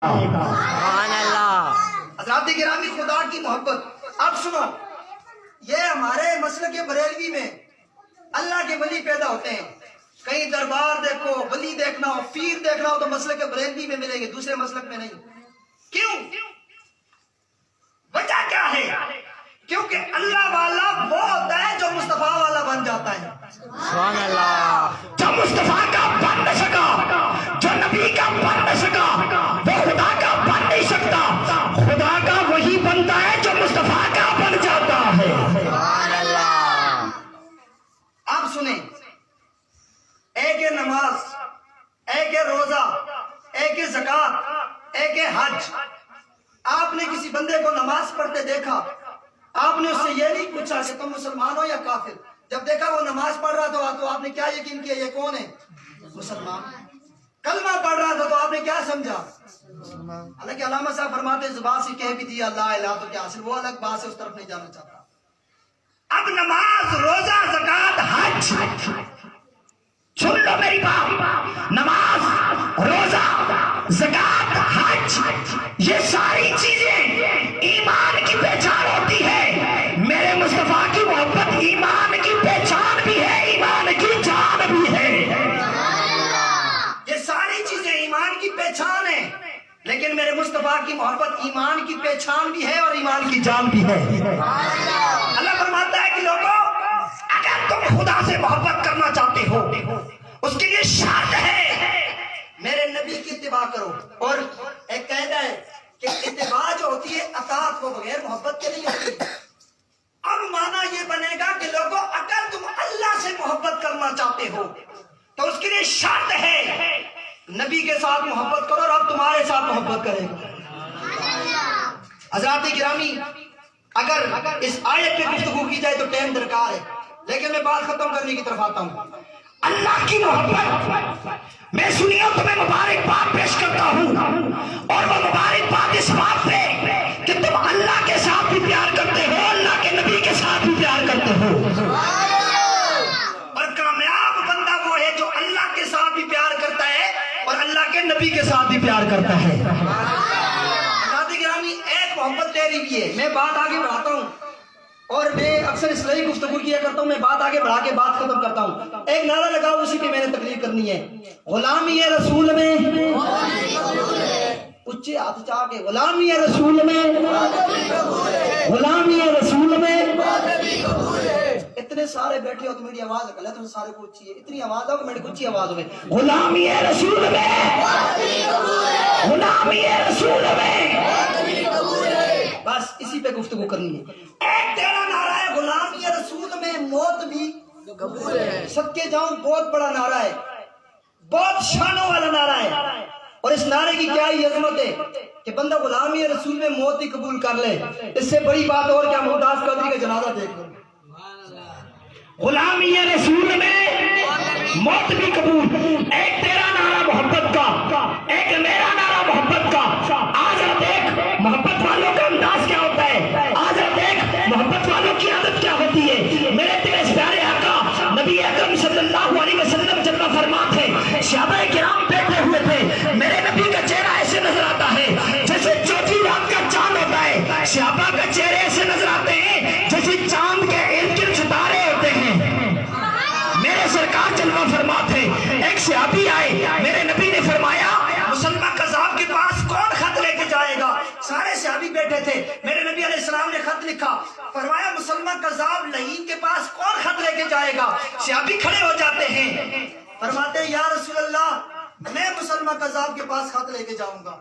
سبحان اللہ۔ حضرات گرامی خدا کی محبت، اب سنو، یہ ہمارے مسلک بریلوی میں اللہ کے ولی پیدا ہوتے ہیں۔ کہیں دربار دیکھو، ولی دیکھنا ہو، پیر دیکھنا ہو تو مسلک بریلوی میں ملیں گے، دوسرے مسلک میں نہیں۔ کیوں؟ وجہ کیا ہے؟ کیونکہ اللہ والا وہ ہوتا ہے جو مصطفیٰ والا بن جاتا ہے۔ سبحان اللہ۔ جو مصطفیٰ کا بن نہ سکا، جو نبی کا بن نہ سکا، وہ خدا کا بن نہیں سکتا۔ خدا کا وہی بنتا ہے جو مصطفیٰ کا بن جاتا ہے۔ سبحان اللہ۔ آپ سنیں، ایک ہے نماز، ایک ہے روزہ، ایک ہے زکوٰۃ، ایک ہے حج۔ آپ نے کسی بندے کو نماز پڑھتے دیکھا، آپ نے اس سے یہ نہیں پوچھا کہ تم مسلمان ہو یا کافر۔ جب دیکھا وہ نماز پڑھ رہا تھا تو آپ نے کیا یقین کیا یہ کون ہے؟ مسلمان۔ کلمہ پڑھ رہا تھا تو آپ نے کیا سمجھا؟ حالانکہ علامہ صاحب فرماتے ہیں زبان سے کہہ بھی دیا لا الہ تو کیا حاصل، وہ الگ بات ہے، اس طرف نہیں جانا چاہتا۔ اب نماز، روزہ، زکوٰۃ، حج، سن لو میری بات، نماز، روزہ، زکوٰۃ، حج، یہ ساری چیزیں ایمان کی پہچان ہوتی ہے۔ میرے مصطفیٰ کی محبت ایمان کی پہچان بھی ہے، ایمان کی جان بھی ہے۔ یہ ساری چیزیں ایمان کی پہچان ہے، لیکن میرے مصطفیٰ کی محبت ایمان کی پہچان بھی ہے اور ایمان کی جان بھی ہے۔ اللہ فرماتا ہے کہ لوگوں، اگر تم خدا سے محبت کرنا چاہتے ہو، اس کے لیے شرط ہے میرے نبی کی اتباع کرو۔ اور ایک قاعدہ ہے کہ اتباع جو ہوتی ہے اطاعت وہ بغیر محبت کے نہیں ہوتی۔ اب معنی یہ بنے گا کہ لوگوں اگر تم اللہ سے محبت کرنا چاہتے ہو تو اس کے لیے شرط ہے نبی کے ساتھ محبت کرو اور اب تمہارے ساتھ محبت کرے گا۔ حضرات گرامی، اگر اس آیت پہ گفتگو کی جائے تو ٹائم درکار ہے، لیکن میں بات ختم کرنے کی طرف آتا ہوں۔ اللہ کی محبت میں سنیے، تمہیں مبارکباد پیش کرتا ہوں، اور وہ مبارکباد اس بات پہ کہ تم اللہ کے ساتھ بھی پیار کرتے ہو، اللہ کے نبی کے ساتھ بھی پیار کرتے ہو۔ اور کامیاب بندہ وہ ہے جو اللہ کے ساتھ بھی پیار کرتا ہے اور اللہ کے نبی کے ساتھ بھی پیار کرتا ہے۔ حضرات گرامی، ایک محبت تیری بھی ہے، میں بات آگے بڑھاتا ہوں اور میں اکثر اصلاحی گفتگو کیا کرتا ہوں، میں بات آگے بڑھا کے بات ختم کرتا ہوں۔ ایک نعرہ لگاؤ، اسی پہ میں نے تقریر کرنی ہے۔ غلامی رسول میں، اچھے ہاتھ چاہ کے، غلامی رسول میں، غلامی رسول میں۔ اتنے سارے بیٹھے ہو تو میری آواز غلط ہے، سارے کو اچھی ہے، اتنی آواز ہو کہ میری اچھی آواز ہوئے۔ غلامی رسول میں، غلامی رسول میں، بس اسی پہ گفتگو کرنی ہے۔ ایک تیرا نعرہ ہے غلامی رسول میں موت بھی قبول ہے۔ صدقے جاؤں، بہت بڑا نعرہ ہے، بہت شانوں والا نعرہ ہے، اور اس نعرے کی کیا ہی عظمت ہے کہ بندہ غلامی رسول میں موت بھی قبول کر لے۔ اس سے بڑی بات اور کیا، ممتاز قدری کا جنازہ دیکھ لو۔ غلامی رسول میں موت بھی قبول۔ ایک تیرا نعرہ محبت کا، ایک میرا نعرہ محبت کا۔ آج دیکھ محبت والوں کا انداز کیا ہوتا ہے، آج دیکھ محبت والوں کی عادت کیا ہوتی ہے۔ میرے تیرے پیارے آقا نبی اکرم صلی اللہ علیہ وسلم جب فرماتے ہیں، صحابہ کرام بیٹھے ہوئے تھے، میرے نبی کا چہرہ ایسے نظر آتا ہے جیسے چوتھی رات کا چاند ہوتا ہے۔ صحابہ کا چہرے ایسے نظر آتے ہیں جیسے چاند کے ارد گرد ستارے ہوتے ہیں۔ میرے سرکار جلوہ فرماتے ہیں، ایک صحابی آئے، میرے نبی نے فرمایا مسلمہ قذاب کے پاس کون خط لے کے جائے گا؟ سارے صحابی بیٹھے تھے، میرے نبی علیہ السلام نے خط لکھا، فرمایا مسلمہ قذاب لعین کے پاس کون خط لے کے جائے گا؟ صحابی کھڑے ہو جاتے ہیں، فرماتے ہیں یا رسول اللہ میں مسلمہ قذاب کے پاس خط لے کے جاؤں گا۔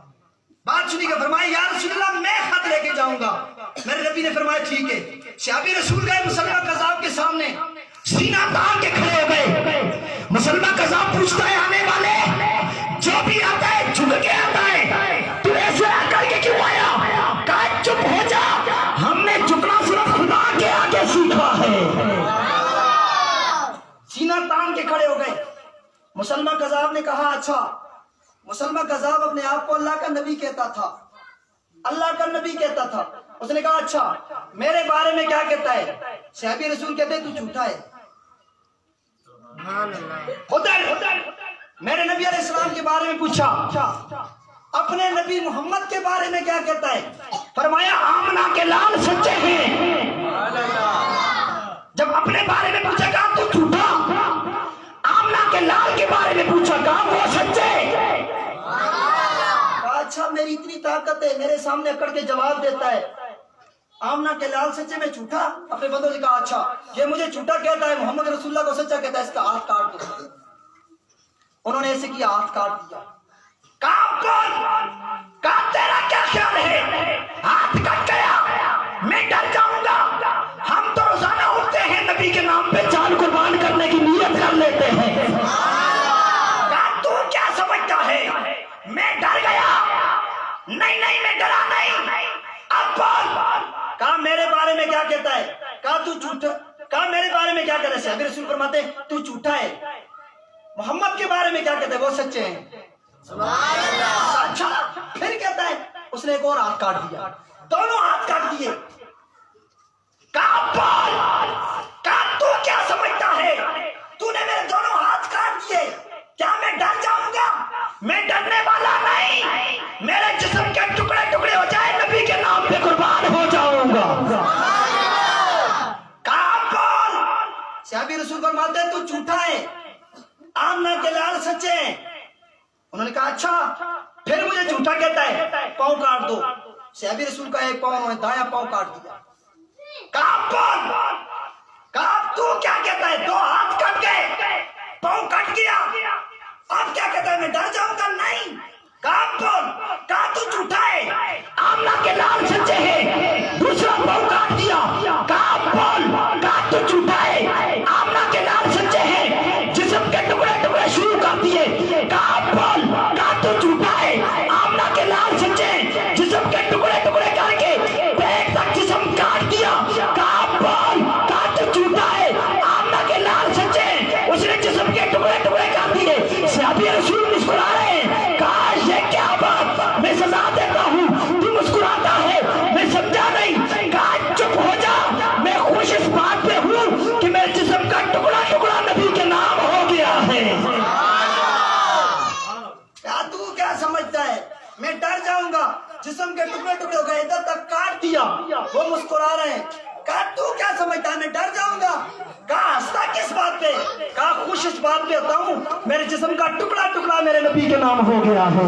بات سنی کہ فرمایا یا رسول اللہ میں خط لے کے جاؤں گا۔ میرے نبی نے فرمایا ٹھیک ہے۔ صحابی رسول گئے مسلمہ قذاب کے سامنے، سینہ تان کے کھڑے ہو گئے۔ مسلمہ قذاب پوچھتا ہے آنے والے، جو بھی آتا ہے جھک کے آتا ہے، تو ایسے کر کے کیوں آیا؟ کہا چپ ہو جا، ہم نے جھکنا صرف خدا کے آگے سیکھا ہے۔ سینہ تان کے کھڑے ہو گئے۔ مسلمہ قذاب نے کہا اچھا، مسلمہ قذاب اپنے آپ کو اللہ کا نبی کہتا تھا، اللہ کا نبی کہتا تھا۔ اس نے کہا اچھا میرے بارے میں کیا کہتا ہے؟ صحابی رسول کہتے ہیں تو جھوٹا ہے۔ ادھر میرے نبی علیہ السلام کے بارے میں پوچھا، अपने नबी मोहम्मद के बारे में क्या कहता है? फरमाया आमना के लाल सच्चे हैं। जब अपने बारे में पूछा कहा तू झूठा, आमना के लाल के बारे में पूछा कहा वो सच्चे। अच्छा मेरी इतनी ताकत है, मेरे सामने अकड़ के जवाब देता है, आमना के लाल सच्चे में झूठा। अपने बंदों ने कहा अच्छा ये मुझे झूठा कहता है, मोहम्मद रसूलुल्लाह को सच्चा कहता है, इसका हाथ काट दो। उन्होंने ऐसे किया, हाथ काट दिया। का तेरा क्या ख्याल है? हाथ कट गया, मैं डर जाऊंगा। हम तो रोजाना उठते हैं नबी के नाम पे जान कुर्बान करने की नीयत कर लेते हैं। का तू क्या समझता है? मैं डर गया। नहीं नहीं मैं डरा नहीं। अब बोल। कहा मेरे बारे में क्या कहता है? कहा तू झूठा। कहा मेरे बारे में क्या कहता है? साहब रसूल फरमाते तू झूठा है। मोहम्मद के बारे में क्या कहता है? वो सच्चे हैं। अच्छा फिर कहता है, उसने एक और हाथ काट दिया, दोनों हाथ काट दिए। तू क्या समझता है? तूने मेरे दोनों हाथ काट दिए, क्या मैं डर जाऊंगा? मैं डरने वाला नहीं, मेरे जिस्म के टुकड़े टुकड़े हो जाए नबी के नाम पे कुर्बान हो जाऊंगा। साहब रसूल फरमाते तू झूठा है, आमना के लाल सच्चे हैं। उन्होंने कहा अच्छा फिर मुझे झूठा कहता है, पाँव काट दो। साहब रसूल का एक पाँव उन्होंने दाया पाँव काट दिया। तू क्या कहता है? दो हाथ कट गए, पाँव कट गया, अब क्या कहता है? मैं डर जाऊंगा नहीं। कहा तू झूठा है, आमना के लाल सच्चे हैं, दूसरा पाँव काट दिया। कहा तू झूठा है, आमना के लाल सच्चे हैं, जिस्म के टुकड़े टुकड़े शुरू कर दिए। कहा तू झूठा है, आमना के लाल सच्चे हैं, जिस्म के टुकड़े टुकड़े करके पेट तक जिस्म काट दिया। कहा तू झूठा है, आमना के लाल सच्चे हैं, उसने जिस्म के टुकड़े टुकड़े कर दिए। सहाबी रसूल मुस्कुरा रहे हैं। कहा ये क्या बात, मैं सजा देता हूँ, तू मुस्कुराता है, मैं समझा नहीं। कहा चुप हो जा, मैं खुश इस बात पे हूँ कि मेरे जिस्म का टुकड़ा टुकड़ा नबी के नाम हो गया है। क्या तू क्या समझता है? मैं डर जाऊंगा, जिस्म के टुकड़े टुकड़े हो गए, इधर तक काट दिया। वो मुस्कुरा रहे हैं। कहा तू क्या समझता है? मैं डर जाऊंगा। कहा हंसता किस बात पे? कहा खुश इस बात पे होता हूँ मेरे जिस्म का टुकड़ा टुकड़ा मेरे नबी के नाम हो गया है।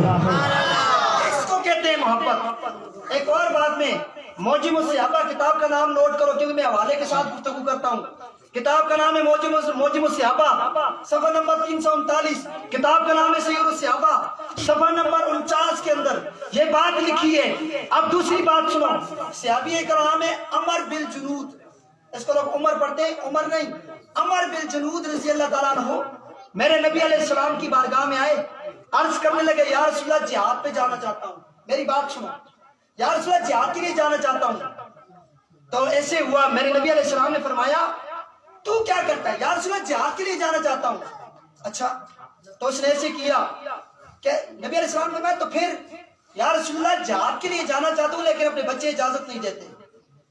इसको कहते हैं मोहब्बत। एक और बात में मौजिम सहाबा किताब का नाम नोट करो, क्योंकि मैं हवाले के साथ गुफ्तगू करता हूँ। किताब का नाम है मौजिम सहाबा, सफा नंबर 339। किताब का नाम है सय्यिदुस सहाबा, सफा नंबर 49 के अंदर ये बात लिखी है। अब दूसरी बात सुनो, सहाबी का नाम है अमर बिल जुनूद, इसको लोग उमर पढ़ते हैं, उमर नहीं, अमर बिल जुनूद रज़ी अल्लाह ताला अन्हु मेरे नबी अलैहिस्सलाम की बारगाह में आए, अर्ज करने लगे या रसूलल्लाह जिहाद पे जाना चाहता हूँ। मेरी बात सुनो, या रसूलल्लाह जिहाद के लिए जाना चाहता हूँ। तो ऐसे हुआ, मेरे नबी अलैहिस्सलाम ने फरमाया तू क्या करता है? या रसूलल्लाह जिहाद के लिए जाना चाहता हूँ। अच्छा तो उसने ऐसे किया कि नबी अलैहिस्सलाम ने फरमाया तो फिर या रसूलल्लाह जिहाद के लिए जाना चाहता हूँ, लेकिन अपने बच्चे इजाजत नहीं देते,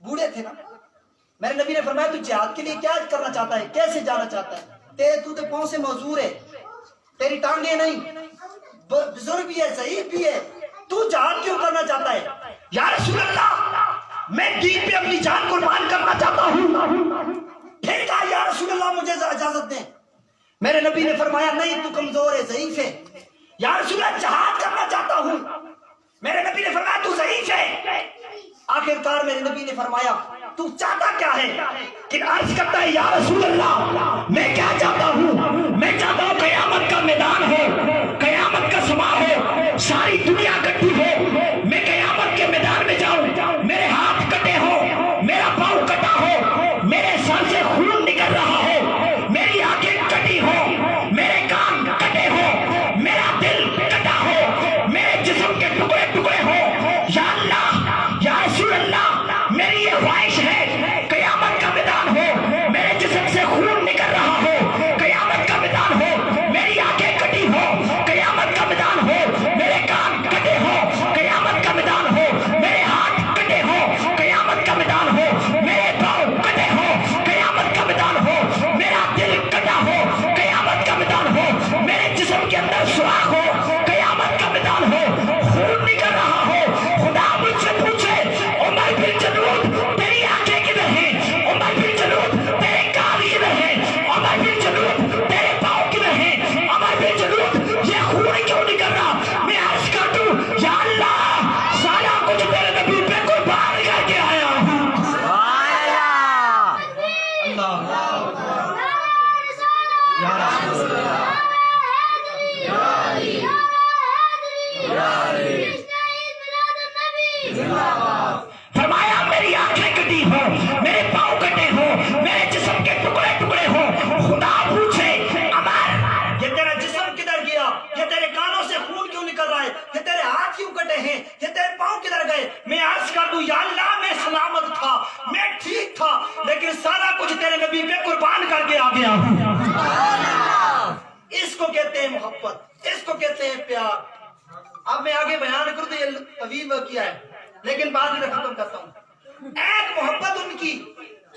बूढ़े थे ना। मेरे नबी ने फरमाया तू जिहाद के लिए क्या करना चाहता है, कैसे जाना चाहता है? तू तो पाँव से मौजूर है, तेरी टांगे नहीं, बुजुर्ग भी है, ज़ईफ भी है, तू जिहाद क्यों करना चाहता है? या रसूलल्लाह मैं दीन पे अपनी जान कुर्बान करना चाहता हूँ। फिर कहा या रसूलल्लाह मुझे इजाजत दें। मेरे नबी ने फरमाया नहीं तू कमजोर है, ज़ईफ है। या रसूलल्लाह जिहाद करना चाहता हूँ। मेरे नबी ने फरमाया तू ज़ईफ है। आखिरकार मेरे नबी ने फरमाया तू चाहता क्या है? कि अर्ज करता है या रसूलल्लाह मैं क्या चाहता हूँ? मैं चाहता हूँ कयामत का मैदान हो, कयामत का समा हो, सारी दुनिया इकट्ठी हो, मैं कयामत के मैदान में जाऊं, मेरे हाथ कटे हो, मेरा पाँव कटा हो, मेरे सर से खून निकल रहा हो, मेरी आंखें कटी हो, मेरे कान कटे हो, मेरा दिल कटा हो, मेरे जिस्म के टुकड़े टुकड़े हो। या अल्लाह या रसूल अल्लाह मेरी ये ख्वाहिश है कयामत का मैदान हो, मेरे जिस्म से खून निकल रहा हो, कयामत का मैदान हो, मेरी आंखें कटी हो, कयामत का मैदान हो, मेरे कान कटे हो, یہ تیرے پاؤں کدھر گئے؟ میں عرض کر دوں یا اللہ میں سلامت تھا، میں ٹھیک تھا، لیکن سارا کچھ تیرے نبی پہ قربان کر کے آ گیا ہوں۔ اس کو کہتے ہیں محبت، اس کو کہتے ہیں پیار۔ اب میں آگے بیان کروں تو یہ طویل واقعہ ہے، لیکن بعد میں ختم کرتا ہوں۔ ایک محبت ان کی،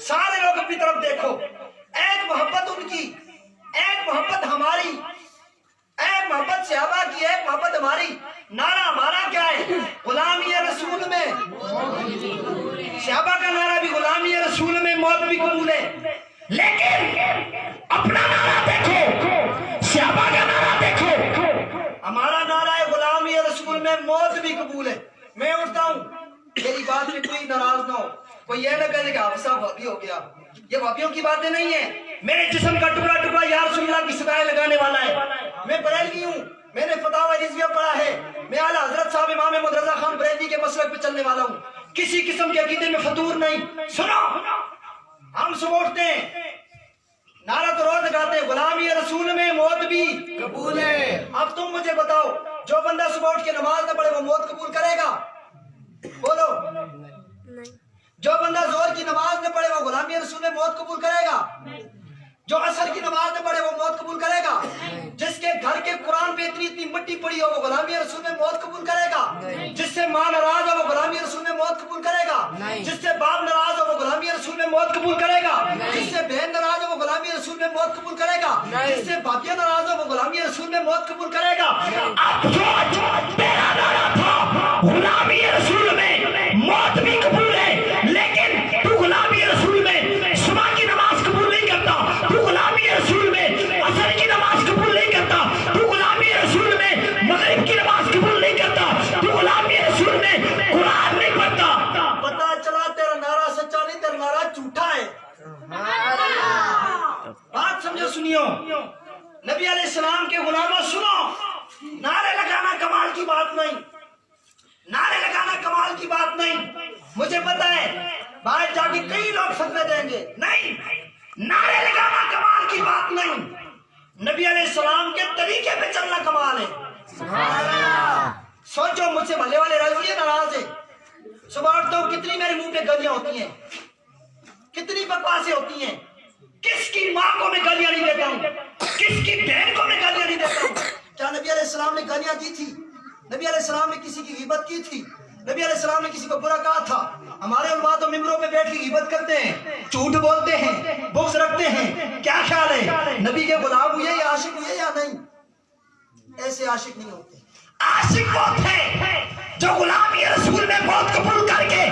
سارے لوگ اپنی طرف دیکھو، ایک محبت ان کی، ایک محبت ہماری، ایک محبت صحابہ کی، ایک محبت ہماری۔ نعرہ ہمارا کیا ہے؟ غلامی رسول میں، صحابہ کا نعرہ بھی غلامی رسول میں موت بھی قبول ہے، لیکن اپنا نعرہ دیکھو، صحابہ کا نعرہ دیکھو۔ ہمارا نعرہ ہے غلامی رسول میں موت بھی قبول ہے۔ میں اٹھتا ہوں، میری بات میں کوئی ناراض نہ ہو، کوئی یہ نہ کہے کہ حافظ صاحب وہابی ہو گیا، یہ وہابیوں کی باتیں نہیں ہیں۔ میرے جسم کا ٹکڑا ٹکڑا یا رسول اللہ کی صدائیں لگانے والا ہے۔ میں بریلوی ہوں، میں نے فتاوی رضویہ پڑھا ہے، میں اعلیٰ حضرت صاحب امام احمد رضا خان بریلوی کے مسلک پہ چلنے والا ہوں، کسی قسم کے عقیدے میں فطور نہیں۔ سنو، ہم صبح اٹھتے ہیں، نعرہ تو روز لگاتے ہیں غلامی رسول میں موت بھی قبول ہے۔ اب تم مجھے بتاؤ، جو بندہ صبح اٹھ کے نماز نہ پڑھے وہ موت قبول کرے گا؟ بولو۔ جو بندہ زور کی نماز نہ پڑھے وہ غلامی رسول میں موت قبول کرے گا؟ جو عصر کی نماز نہ پڑھے وہ موت قبول کرے گا؟ جس کے گھر کے قرآن پہ اتنی مٹی پڑی ہو وہ غلامی رسول میں موت قبول کرے گا؟ جس سے ماں ناراض ہو وہ غلامی رسول میں موت قبول کرے گا؟ جس سے باپ ناراض ہو وہ غلامی رسول میں موت قبول کرے گا؟ جس سے بہن ناراض ہو وہ غلامی رسول میں موت قبول کرے گا؟ جس سے باپیاں ناراض ہو وہ غلامی رسول میں موت قبول کرے گا؟ اب سوچ، تیرا نعرہ تھا غلامی رسول میں موت بھی قبول ہے، لیکن تو غلامی رسول میں صبح کی نماز قبول نہیں کرتا، تو غلامی رسول میں عصر کی نماز قبول نہیں کرتا، تو غلامی رسول میں مغرب کی نماز قبول نہیں کرتا، تو غلامی رسول میں قرآن نہیں پڑھتا۔ پتہ چلا تیرا نعرہ سچا نہیں، تیرا نعرہ جھوٹا ہے۔ بات سمجھو، سنیو، نبی علیہ السلام کے غلاموں سنو، نعرے لگانا کمال کی بات نہیں، نعرے لگانا کمال کی بات نہیں۔ مجھے پتا ہے باہر جا کے کئی لوگ فتوے دیں گے، نہیں، نعرے لگانا کمال کی بات نہیں، نبی علیہ السلام کے طریقے پہ چلنا کمال ہے۔ سوچو، مجھ سے بھلے والے راضی ہیں ناراض ہیں؟ صبح اٹھتا ہوں، کتنی میرے منہ پہ گالیاں ہوتی ہیں، کتنی بکواسیں ہوتی ہیں، کس کی ماں کو میں گالیاں نہیں دیتا ہوں، کس کی بہن کو میں گالیاں نہیں دیتا ہوں۔ کیا نبی علیہ السلام نے گالیاں دی تھی؟ نبی علیہ السلام نے کسی کی غیبت کی تھی؟ نبی علیہ السلام نے کسی کو برا کہا تھا؟ ہمارے علماء تو ممبروں پہ بیٹھ کے غیبت کرتے ہیں، جھوٹ بولتے ہیں، بغض رکھتے ہیں۔ کیا خیال ہے نبی کے غلام ہوئے یا عاشق ہوئے یا نہیں؟ ایسے عاشق نہیں ہوتے۔ عاشق وہ تھے جو غلامی رسول میں موت قبول کر کے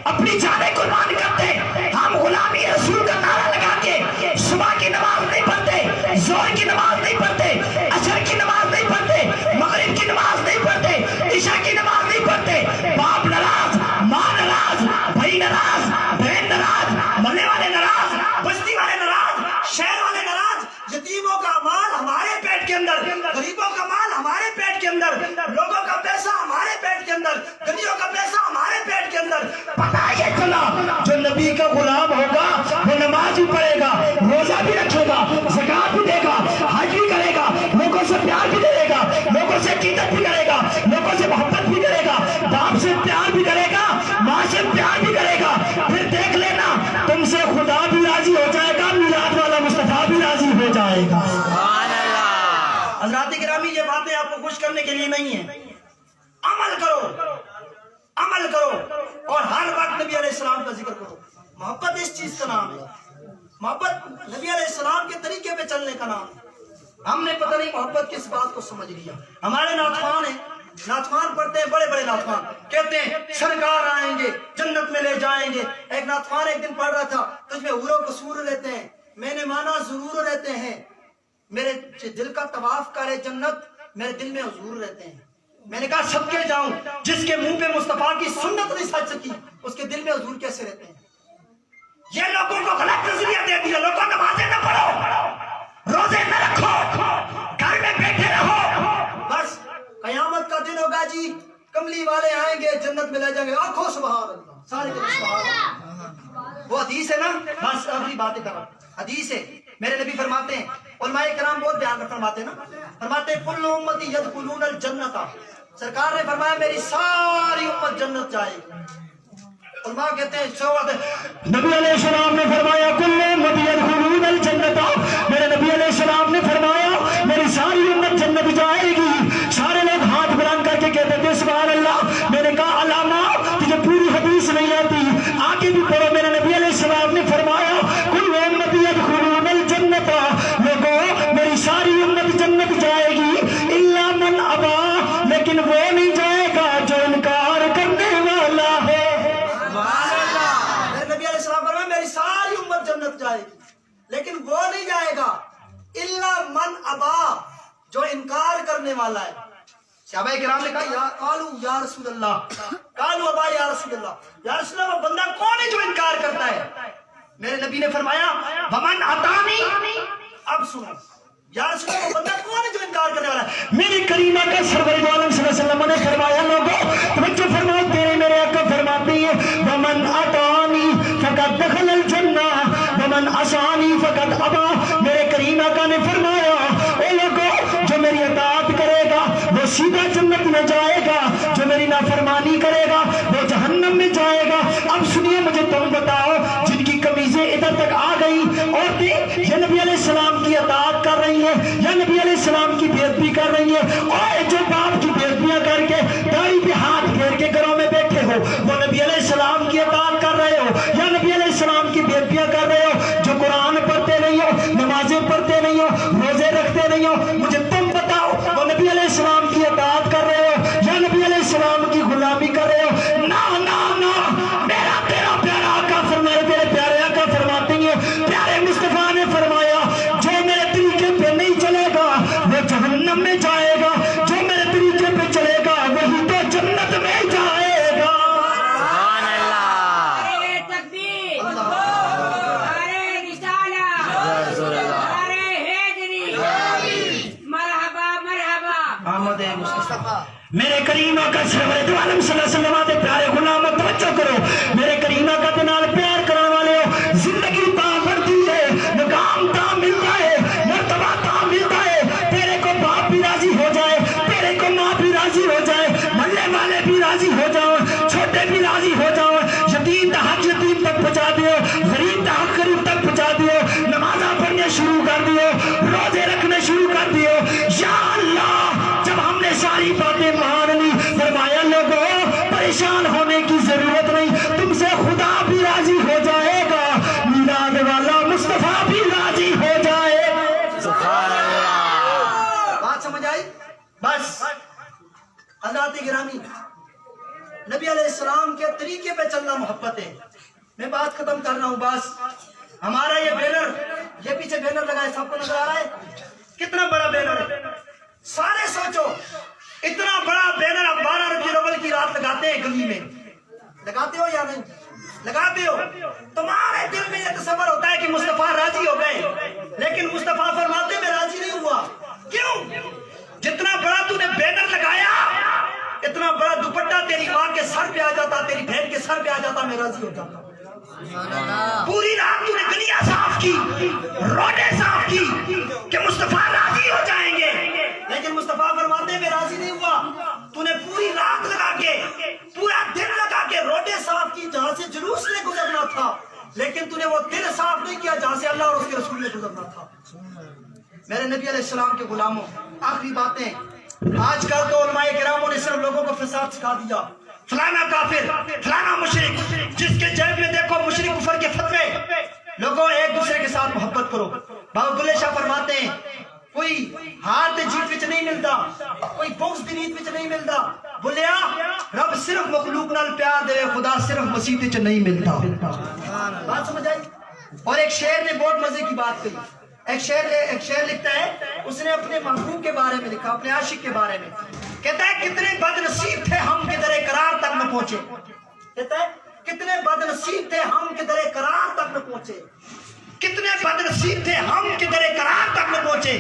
اپنی جانیں قربان کرتے۔ ہم غلامی رسول کا نعرہ لگا کے صبح کی نماز نہیں پڑھتے، ظہر کی نماز نہیں پڑھتے، عصر کی نماز نہیں پڑھتے، مغرب کی نماز نہیں پڑھتے، عشاء کی نماز نہیں پڑھتے۔ باپ ناراض، ماں ناراض، بھائی ناراض، بہن ناراض، محلے والے ناراض، بستی والے ناراض، شہر والے ناراض، یتیموں کا مال ہمارے پیٹ کے اندر، غریبوں کا مال ہمارے پیٹ کے اندر، لوگوں کا پیسہ ہمارے پیٹ کے اندر، گلیوں کا پیسہ ہمارے پیٹ کے اندر۔ پتہ یہ چلا جو نبی کا غلام ہوگا وہ نماز بھی پڑھے گا، روزہ بھی رکھے گا، زکات بھی دے گا، حج بھی کرے گا، لوگوں سے پیار بھی کرے گا، لوگوں سے عقیدت بھی کرے گا، لوگوں سے محبت بھی کرے گا، باپ سے پیار بھی کرے گا، ماں سے پیار بھی کرے گا۔ پھر دیکھ لینا تم سے خدا بھی راضی ہو جائے گا، میلاد والا مصطفیٰ بھی راضی ہو جائے گا۔ سبحان اللہ۔ حضرات گرامی، یہ باتیں آپ کو خوش کرنے کے لیے نہیں ہیں، عمل کرو، عمل کرو، اور ہر وقت نبی علیہ السلام کا ذکر کرو۔ محبت اس چیز کا نام ہے، محبت نبی علیہ السلام کے طریقے پہ چلنے کا نام ہے۔ ہم نے پتہ نہیں محبت کس بات کو سمجھ لیا۔ ہمارے نعتخوان ہیں، نعتخوان پڑھتے ہیں، بڑے بڑے نعتخوان کہتے ہیں سرکار آئیں گے، جنت میں لے جائیں گے۔ ایک نعتخوان ایک دن پڑھ رہا تھا، تجھ میں حور و قصور رہتے ہیں، میں نے مانا ضرور رہتے ہیں، میرے دل کا طواف کرے جنت، میرے دل میں حضور رہتے ہیں۔ میں نے کہا صدقے جاؤں، جس کے منہ پہ مصطفیٰ کی سنت نہیں سچ سکی، اس کے دل میں حضور کیسے رہتے ہیں؟ یہ لوگوں کو غلط نظریہ دے دیا۔ لوگوں نمازیں نہ پڑھو، روزے نہ رکھو، گھر میں بیٹھے رہو، بس قیامت کا دن ہوگا جی، کملی والے آئیں گے، جنت میں لے جائیں گے، آنکھوں سبحان اللہ، سارے کے سبحان اللہ۔ وہ حدیث ہے نا، بس آخری باتیں کرا، حدیث ہے، میرے نبی فرماتے ہیں، علماء کرام بہت بیان فرماتے ہیں نا، فرماتے ہیں کل امتی یدخلون الجنت सरकार ने फरमाया मेरी सारी उम्मत जन्नत जाएगी। उलमा कहते हैं नबी अलैहिस्सलाम ने फरमाया कुल्लु उम्मती यदखुलूनल जन्नता, मेरे नबी अलैहिस्सलाम ने फरमाया मेरी सारी उम्मत जन्नत जाएगी। सारे लोग हाथ बुलंद करके कहते थे सुभान अल्लाह। मैंने कहा अलामा तुझे पूरी हदीस नहीं आती, आगे भी पढ़ो। मेरे नबी अलैहिस्सलाम ने फरमाया कुल्लु उम्मती यदखुलूनल जन्नता, लोगों मेरी सारी उम्मत जन्नत जाएगी इल्ला मन अबा, लेकिन वो नहीं जाएगा जो इनकार करने वाला है। मेरे नबी अलैहिस्सलाम फरमाया मेरी सारी उम्मत जन्नत जाएगी, लेकिन वो नहीं जाएगा इल्ला मन अबा, जो इनकार करने वाला है। सहाबाए किराम ने कहा या कालू या रसूल अल्लाह, कालू अबा या रसूल अल्लाह, या रसूल अल्लाह वो बंदा कौन है जो इनकार करता है? मेरे नबी ने फरमाया वमन अतानी, अब सुनो या रसूल अल्लाह वो बंदा कौन है जो इनकार करने वाला है? मेरी करीमा का सरवर दो आलम सल्लल्लाहु अलैहि वसल्लम ने फरमाया लोगों तवज्जो फरमाओ, तेरे मेरे आका फरमाते हैं वमन अतानी फकद दखलल जन्ना वमन असानी फकद अबा। मेरे करीमा का ने फरमाया ओ लोगों जो मेरी अताअत करेगा वो सीधा जन्नत में जाएगा, जो मेरी नाफरमानी करेगा वो जहन्नम में जाएगा। अब सुनिए मुझे तुम बताओ जिनकी कमीजें इधर तक आ गई औरतें ये नबी अलैहिस्सलाम की अताअत कर रही है या नबी अलैहिस्सलाम की बेइज्जती कर रही है, और जो बाप की बेइज्जतियां करके दाढ़ी पे हाथ फेर के घरों में बैठे हो वो नबी अलैहिस्सलाम की अताअत कर रहे हो या नबी अलैहिस्सलाम की बेइज्जतियां कर रहे हो, जो कुरान पढ़ते नहीं हो, नमाजें पढ़ते नहीं हो, रोजे रखते नहीं हो, मुझे तुम बताओ वो नबी अलैहिस्सलाम की अताअत कर रहे हो या नबी अलैहिस्सलाम की गुलामी कर रहे हो? ना ना ना, मेरा तेरा प्यारा आका फरमाए, तेरे प्यारे आका फरमाते हैं, प्यारे मुस्तफा ने फरमाया जो मेरे तरीके पे नहीं चलेगा वो जहन्नम में जाएगा, जो मेरे तरीके पे चलेगा वही तो जन्नत में जाएगा। सुभान अल्लाह। अरे तकबीर, अरे रिसाला, अरे हैदरी, मरहबा मरहबा। अहमद मुस्तफा मेरे करीमा का सरवर दो आलम सल्लल्लाहु अलैहि वसल्लम दे प्यारे गुलाम तवज्जो करो, मेरे करीमा का दे नाल प्यार करने वाले हो, जिंदगी ता बढ़ती है, मुकाम ता मिलता है, मर्तबा ता मिलता है, तेरे को बाप भी राजी हो जाए, तेरे को माँ भी राजी हो जाए, मोहल्ले वाले भी राजी हो जाओ, छोटे भी राजी हो जाओ, यतीम ता हक यतीम तक पहुंचा दियो, गरीब ता हक गरीब तक पहुंचा दियो, नमाज़ां पढ़ने शुरू कर दियो, रोजे रखने शुरू कर दियो। या अल्लाह जब हमने सारी बातें मान ली फरमाया लोगों परेशान होने की जरूरत नहीं, तुमसे खुदा भी राजी हो जाएगा, मिलाद वाला मुस्तफा भी राजी हो जाएगा। सुभान अल्लाह। बात समझ आई? बस हज़रात गिरामी नबी अलैहिस्सलाम के तरीके पे चलना मोहब्बत है। मैं बात खत्म कर रहा हूँ। बस हमारा ये बैनर, ये पीछे बैनर लगा है, सबको नजर आ रहा है कितना बड़ा बैनर है? सारे सोचो इतना बड़ा बैनर आप 12 रबीउल अव्वल की रात लगाते हैं, गली में लगाते हो या नहीं लगाते हो? तुम्हारे दिल में ये तसव्वुर होता है कि मुस्तफा राजी हो गए, लेकिन मुस्तफा फरमाते मैं राजी नहीं हुआ। क्यों? जितना बड़ा तूने बैनर लगाया इतना बड़ा दुपट्टा तेरी माँ के सर पे आ जाता, तेरी बहन के सर पे आ जाता, मैं राजी हो जाता। पूरी रात तूने गलियां साफ की, रोडे साफ की कि मुस्तफा राजी हो जाएंगे, लेकिन मुस्तफा फरमाते मैं राजी नहीं हुआ। तूने पूरी रात लगा के, पूरा दिन लगा के रोडे साफ की जहां से जुलूस ने गुजरना था, लेकिन तूने वो दिल साफ नहीं किया जहां से अल्लाह और उसके रसूल ने गुजरना था। मेरे नबी अलैहिस्सलाम के गुलामों, आखिरी बातें। आजकल तो उलमाए किरामों ने सिर्फ लोगों को फसाद सिखा दिया, फलाना काफिर, फलाना मुशरिक, जिसके जेब में देखो मुशरिक कुफर के फतवे। लोगों एक दूसरे के साथ मोहब्बत करो। बाबा बुल्ले शाह फरमाते हैं कोई हार ते जीत विच नहीं मिलता, कोई बुग़्ज़ दी नीत विच नहीं मिलता। बुलिया रब सिर्फ मखलूक नाल प्यार दे, खुदा सिर्फ मसीह विच नहीं मिलता। बात समझ आई? और एक शेर ने बहुत मजे की बात कही। एक शेर लिखता है, उसने अपने महबूब के बारे में लिखा, अपने आशिक के बारे में। कहता है कितने बदनसीब थे हम कि दरे करार तक न पहुंचे। कहता है कितने बदनसीब थे हम कि दरे करार तक न पहुंचे, कितने बदनसीब थे हम कि दरे करार तक न पहुंचे,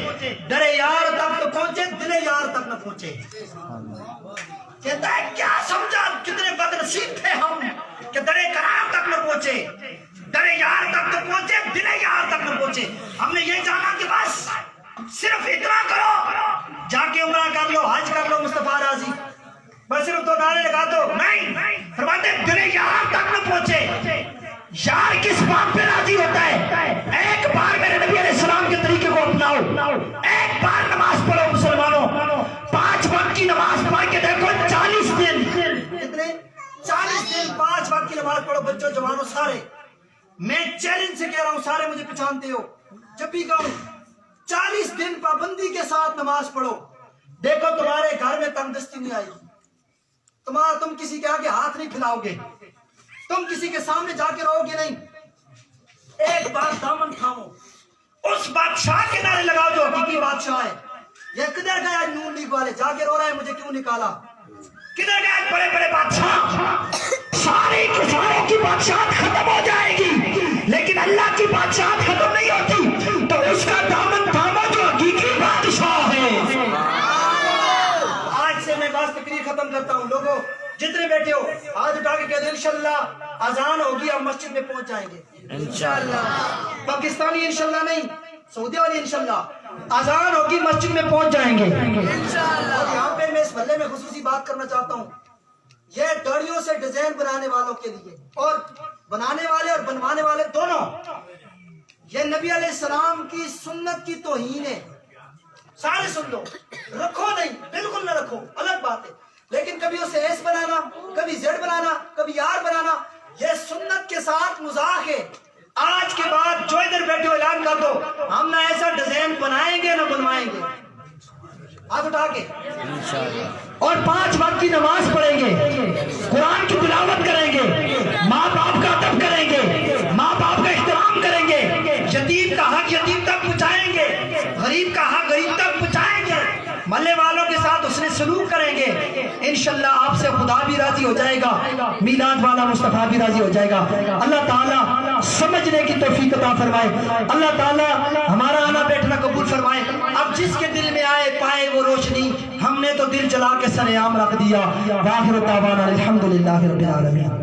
दरे यार तक न पहुंचे, दिले यार तक न पहुंचे। कहता है क्या समझा, कितने बदनसीब थे हम कि दरे करार तक न पहुंचे, दरे यार तक तो पहुंचे, दिले यार तक न पहुंचे। हमने ये जाना कि बस सिर्फ इतना करो, जाके उम्रा कर लो, हज कर लो, मुस्तफा राजी। बस सिर्फ तो नारे लगा दो। नहीं, फरमाते दिल यहाँ तक न पहुंचे, यार किस बात पे राजी होता है? एक बार मेरे नबी अलैहिस्सलाम के तरीके को अपनाओ, एक बार नमाज पढ़ो मुसलमानों, 5 वक्त की नमाज पढ़ के देखो 40 दिन। कितने? 40 दिन 5 वक्त की नमाज पढ़ो बच्चों जवानों सारे। मैं चैलेंज से कह रहा हूं, सारे मुझे पहचानते हो, जब भी कहूं 40 दिन पाबंदी के साथ नमाज पढ़ो, देखो तुम्हारे घर में तंदुरुस्ती नहीं आएगी, तुम किसी के आगे हाथ नहीं फैलाओगे, तुम किसी के सामने जाके रहोगे नहीं, एक बार दामन थामो, उस बादशाह के नारे लगाओ जो हकीकी बादशाह है। ये किधर गया नून लीग वाले, जाके रो रहे हैं मुझे क्यों निकाला? किधर गए बड़े बड़े बादशाह? सारी किसानों की बादशाह खत्म हो जाएगी, लेकिन अल्लाह की बादशाह खत्म नहीं होती, तो उसका दामन थामो जो हकीकी बादशाह है। आज से मैं बस तकरीर खत्म करता हूँ। लोगों जितने बैठे हो हाथ उठा के कह दो इंशाल्लाह अजान होगी हम मस्जिद में पहुंच जाएंगे इंशाल्लाह। पाकिस्तानी इंशाल्लाह नहीं, सऊदी वाली इंशाल्लाह अजान होगी मस्जिद में पहुंच जाएंगे इंशाल्लाह। और यहाँ पे मैं इस महल्ले में खुसूसी बात करना चाहता हूँ, ये दाढ़ियों से डिजाइन बनाने वालों के लिए, और बनाने वाले और बनवाने वाले दोनों, ये नबी अलैहिस्सलाम की सुन्नत की तौहीन है। सारे सुन लो, रखो नहीं, बिल्कुल ना रखो, अलग बात है, लेकिन कभी उसे एस बनाना, कभी जेड बनाना, कभी आर बनाना, ये सुन्नत के साथ मजाक है। आज के बाद जो इधर बैठे हो ऐलान कर दो, हम ना ऐसा डिजाइन बनाएंगे ना बनवाएंगे, हाथ उठा के, और 5 वक्त की नमाज पढ़ेंगे, कुरान की तिलावत करेंगे, माँ बाप का अदब करेंगे, माँ बाप का एहतराम करेंगे, यतीम का हक यतीम तक पहुँचाएंगे, गरीब का हक गरीब तक पहुँचाएंगे, मल्ले वालों के साथ उसने सलूक करेंगे, इंशाल्लाह आपसे खुदा भी राजी हो जाएगा, मीलाद वाला मुस्तफा भी राजी हो जाएगा। अल्लाह ताला समझने की तौफीक अता फरमाए, अल्लाह ताला हमारा आना बैठना कबूल फरमाए। अब जिसके दिल में आए पाए वो रोशनी, हमने तो दिल जला के सरेआम रख दिया। वाखिर दावाना अल्हम्दुलिल्लाहि रब्बिल आलमीन।